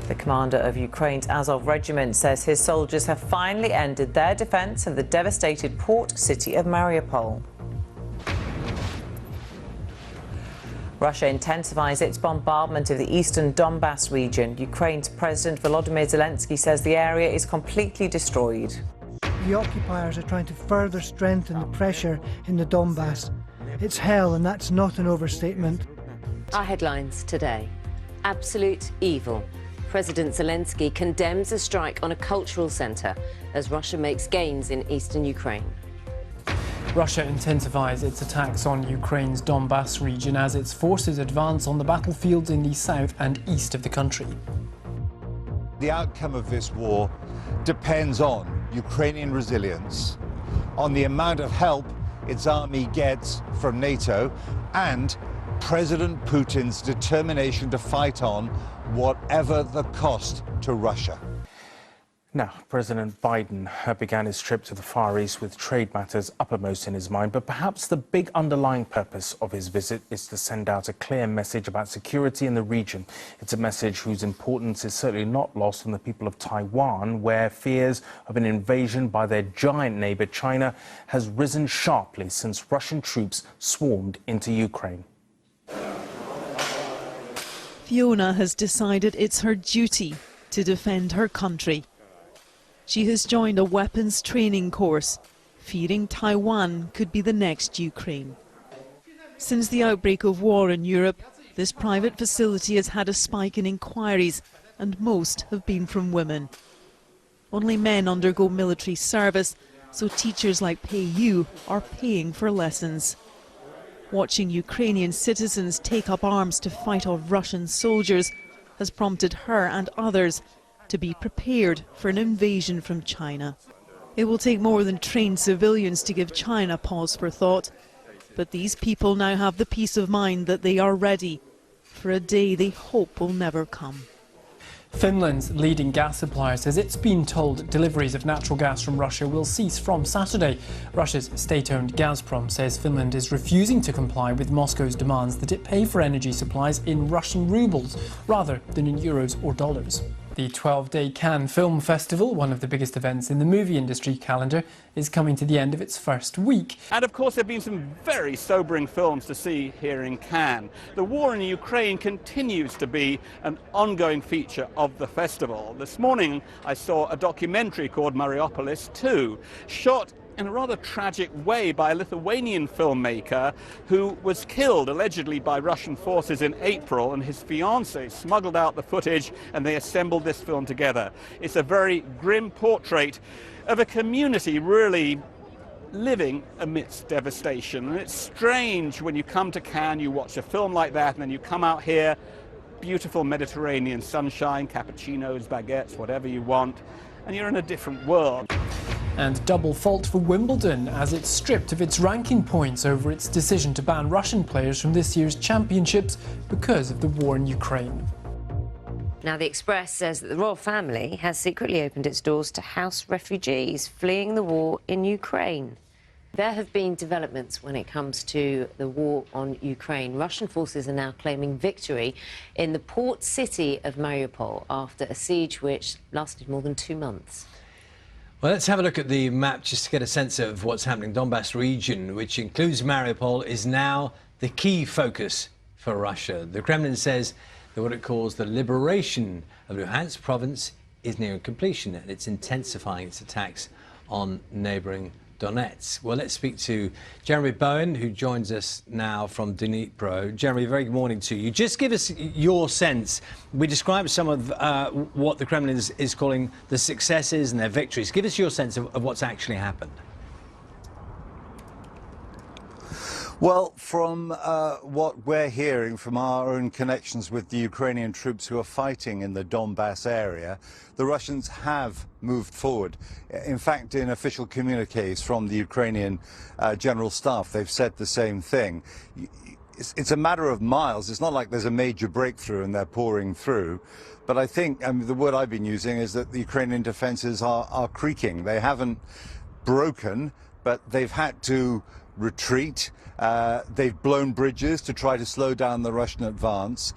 The commander of Ukraine's Azov regiment says his soldiers have finally ended their defence of the devastated port city of Mariupol. Russia intensifies its bombardment of the eastern Donbas region. Ukraine's President Volodymyr Zelensky says the area is completely destroyed. The occupiers are trying to further strengthen the pressure in the Donbas. It's hell, and that's not an overstatement. Our headlines today. Absolute evil. President Zelensky condemns a strike on a cultural centre as Russia makes gains in eastern Ukraine. Russia intensifies its attacks on Ukraine's Donbas region as its forces advance on the battlefields in the south and east of the country. The outcome of this war depends on Ukrainian resilience, on the amount of help its army gets from NATO, and President Putin's determination to fight on whatever the cost to Russia. Now, President Biden began his trip to the Far East with trade matters uppermost in his mind, but perhaps the big underlying purpose of his visit is to send out a clear message about security in the region. It's a message whose importance is certainly not lost on the people of Taiwan, where fears of an invasion by their giant neighbour China has risen sharply since Russian troops swarmed into Ukraine. Fiona has decided it's her duty to defend her country. She has joined a weapons training course, fearing Taiwan could be the next Ukraine. Since the outbreak of war in Europe, this private facility has had a spike in inquiries, and most have been from women. Only men undergo military service, so teachers like PayU are paying for lessons. Watching Ukrainian citizens take up arms to fight off Russian soldiers has prompted her and others to be prepared for an invasion from China. It will take more than trained civilians to give China pause for thought, but these people now have the peace of mind that they are ready for a day they hope will never come. Finland's leading gas supplier says it's been told deliveries of natural gas from Russia will cease from Saturday. Russia's state-owned Gazprom says Finland is refusing to comply with Moscow's demands that it pay for energy supplies in Russian rubles rather than in euros or dollars. The 12-day Cannes Film Festival, one of the biggest events in the movie industry calendar, is coming to the end of its first week. And of course there have been some very sobering films to see here in Cannes. The war in Ukraine continues to be an ongoing feature of the festival. This morning I saw a documentary called Mariupol 2, shot in a rather tragic way by a Lithuanian filmmaker who was killed allegedly by Russian forces in April, and his fiancée smuggled out the footage and they assembled this film together. It's a very grim portrait of a community really living amidst devastation. And it's strange when you come to Cannes, you watch a film like that, and then you come out here, beautiful Mediterranean sunshine, cappuccinos, baguettes, whatever you want, and you're in a different world. And double fault for Wimbledon as it's stripped of its ranking points over its decision to ban Russian players from this year's championships because of the war in Ukraine. Now, the Express says that the royal family has secretly opened its doors to house refugees fleeing the war in Ukraine. There have been developments when it comes to the war on Ukraine. Russian forces are now claiming victory in the port city of Mariupol after a siege which lasted more than 2 months. Well, let's have a look at the map just to get a sense of what's happening. Donbas region, which includes Mariupol, is now the key focus for Russia. The Kremlin says that what it calls the liberation of Luhansk province is nearing completion, and it's intensifying its attacks on neighbouring Donetsk. Well, let's speak to Jeremy Bowen, who joins us now from Dnipro. Jeremy, very good morning to you. Just give us your sense. We described some of what the Kremlin is calling the successes and their victories. Give us your sense of what's actually happened. Well, from what we're hearing from our own connections with the Ukrainian troops who are fighting in the Donbas area, the Russians have moved forward. In fact, in official communiques from the Ukrainian General Staff, they've said the same thing. It's a matter of miles. It's not like there's a major breakthrough and they're pouring through. But I think the word I've been using is that the Ukrainian defenses are creaking. They haven't broken, but they've had to retreat. They've blown bridges to try to slow down the Russian advance.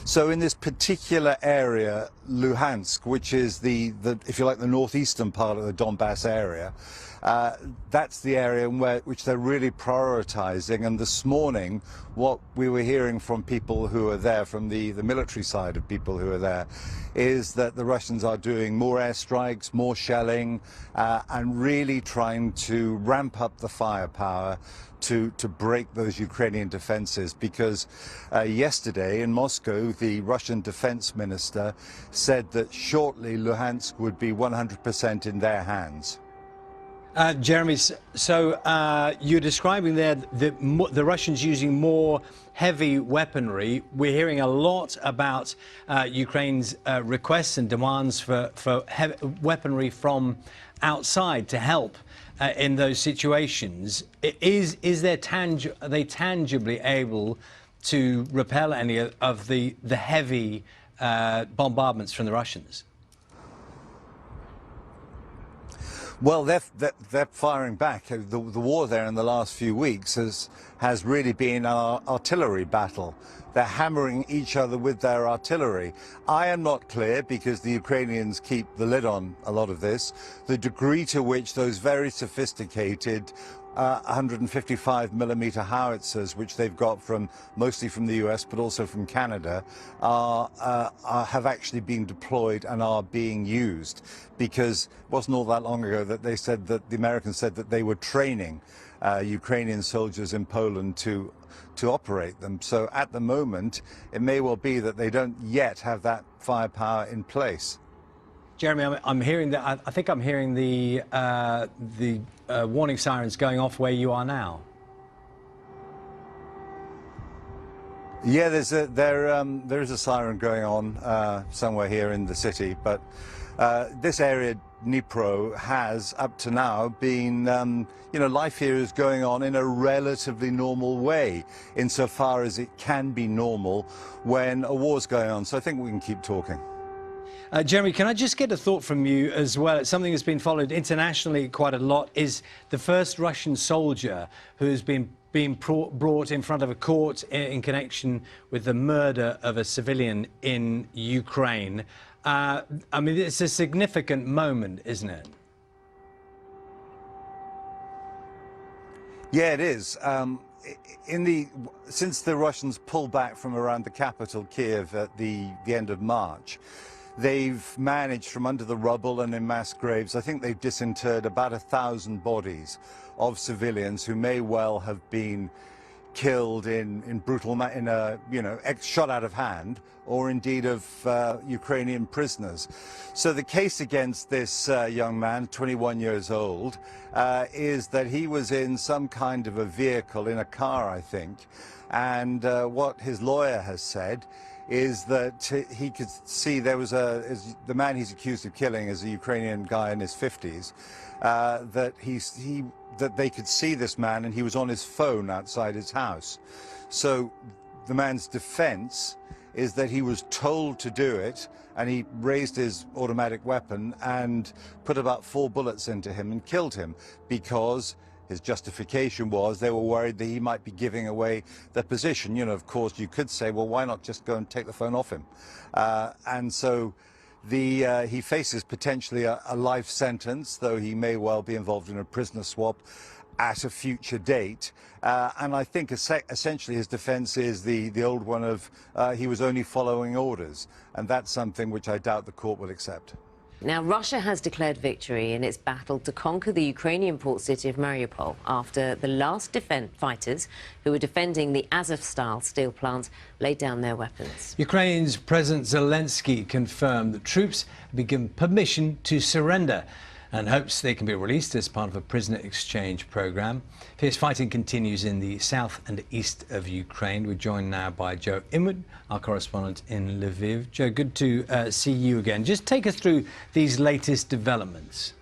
So in this particular area, Luhansk, which is the if you like, the northeastern part of the Donbas area, that's the area which they're really prioritizing. And this morning, what we were hearing from people who are there, from the military side of people who are there, is that the Russians are doing more airstrikes, more shelling, and really trying to ramp up the firepower to break those Ukrainian defenses, because yesterday in Moscow, the Russian defense minister said that shortly Luhansk would be 100% in their hands. Jeremy, so you're describing there the Russians using more heavy weaponry. We're hearing a lot about Ukraine's requests and demands for heavy weaponry from outside to help in those situations. Are they tangibly able to repel any of the heavy bombardments from the Russians? Well, they're firing back. The war there in the last few weeks has really been an artillery battle. They're hammering each other with their artillery. I am not clear, because the Ukrainians keep the lid on a lot of this, the degree to which those very sophisticated 155mm howitzers, which they've got mostly from the US but also from Canada, have actually been deployed and are being used. Because it wasn't all that long ago that they said that the Americans said that they were training Ukrainian soldiers in Poland to operate them. So at the moment, it may well be that they don't yet have that firepower in place. Jeremy, I'm hearing that. I think I'm hearing the warning sirens going off where you are now. Yeah, there is a siren going on somewhere here in the city, but this area, Dnipro, has up to now been, life here is going on in a relatively normal way, insofar as it can be normal when a war's going on. So I think we can keep talking. Jeremy, can I just get a thought from you as well? It's something that's been followed internationally quite a lot, is the first Russian soldier who's been brought in front of a court in connection with the murder of a civilian in Ukraine. I mean, it's a significant moment, isn't it? Yeah, it is. Since the Russians pulled back from around the capital, Kiev, at the end of March, they've managed, from under the rubble and in mass graves, I think they've disinterred about 1,000 bodies of civilians who may well have been killed in brutal, shot out of hand, or indeed of Ukrainian prisoners. So the case against this young man, 21 years old, is that he was in some kind of a vehicle, in a car, I think, and what his lawyer has said is that he could see there was the man he's accused of killing is a Ukrainian guy in his 50s, that they could see this man, and he was on his phone outside his house. So the man's defense is that he was told to do it, and he raised his automatic weapon and put about 4 bullets into him and killed him, because his justification was they were worried that he might be giving away their position. Of course, you could say, well, why not just go and take the phone off him? And so he faces potentially a life sentence, though he may well be involved in a prisoner swap at a future date. And I think essentially his defense is the old one of he was only following orders. And that's something which I doubt the court will accept. Now, Russia has declared victory in its battle to conquer the Ukrainian port city of Mariupol after the last fighters who were defending the Azov-style steel plant laid down their weapons. Ukraine's President Zelensky confirmed that troops have been given permission to surrender and hopes they can be released as part of a prisoner exchange program. Fierce fighting continues in the south and east of Ukraine. We're joined now by Joe Inwood, our correspondent in Lviv. Joe, good to see you again. Just take us through these latest developments.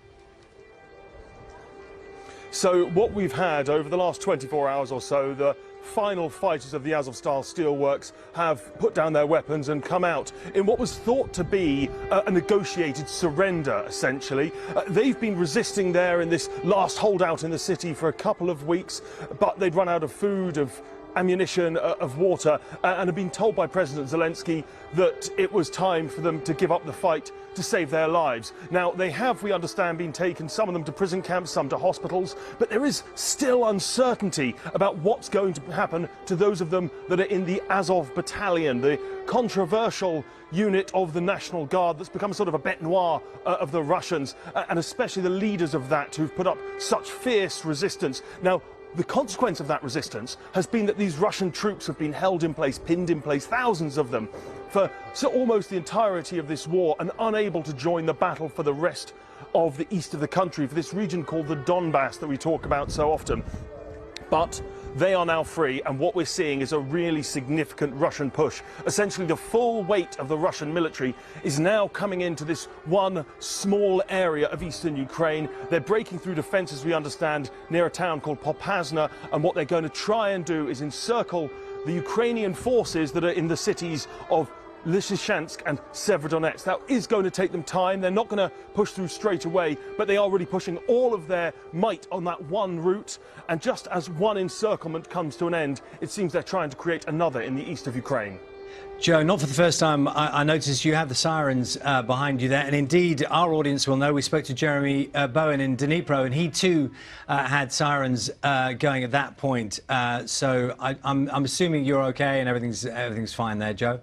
So what we've had over the last 24 hours or so, the final fighters of the Azovstal steelworks have put down their weapons and come out in what was thought to be a negotiated surrender, essentially. They've been resisting there in this last holdout in the city for a couple of weeks, but they'd run out of food, of ammunition, of water, and have been told by President Zelensky that it was time for them to give up the fight to save their lives. Now, they have, we understand, been taken, some of them to prison camps, some to hospitals, but there is still uncertainty about what's going to happen to those of them that are in the Azov Battalion, the controversial unit of the National Guard that's become sort of a bête noire of the Russians, and especially the leaders of that who've put up such fierce resistance. Now, the consequence of that resistance has been that these Russian troops have been held in place, pinned in place, thousands of them, for almost the entirety of this war, and unable to join the battle for the rest of the east of the country, for this region called the Donbas that we talk about so often. But they are now free, and what we're seeing is a really significant Russian push. Essentially, the full weight of the Russian military is now coming into this one small area of eastern Ukraine. They're breaking through defences, we understand, near a town called Popasna, and what they're going to try and do is encircle the Ukrainian forces that are in the cities of Lysychansk and Severodonetsk. That is going to take them time. They're not going to push through straight away, but they are really pushing all of their might on that one route. And just as one encirclement comes to an end, it seems they're trying to create another in the east of Ukraine. Joe, not for the first time, I noticed you have the sirens behind you there, and indeed our audience will know. We spoke to Jeremy Bowen in Dnipro, and he too had sirens going at that point. So I'm assuming you're okay and everything's fine there, Joe.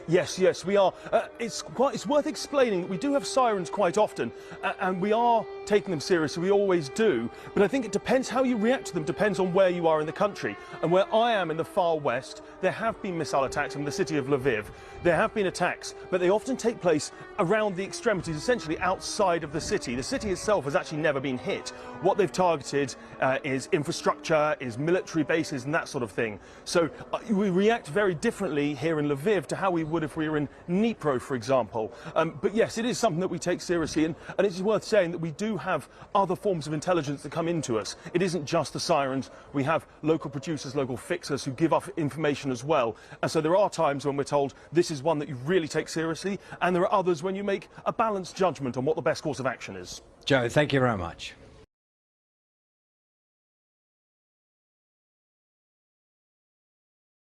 Yes, we are. It's worth explaining that we do have sirens quite often, and we are taking them seriously. We always do. But I think it depends how you react to them, depends on where you are in the country. And where I am in the far west, there have been missile attacks in the city of Lviv. There have been attacks, but they often take place around the extremities, essentially outside of the city. The city itself has actually never been hit. What they've targeted is infrastructure, is military bases, and that sort of thing. So we react very differently here in Lviv to how we would if we were in Dnipro, for example. But yes, it is something that we take seriously, and it's worth saying that we do have other forms of intelligence that come into us. It isn't just the sirens. We have local producers, local fixers who give us information as well. And so there are times when we're told this is one that you really take seriously, and there are others when you make a balanced judgment on what the best course of action is. Joe, thank you very much.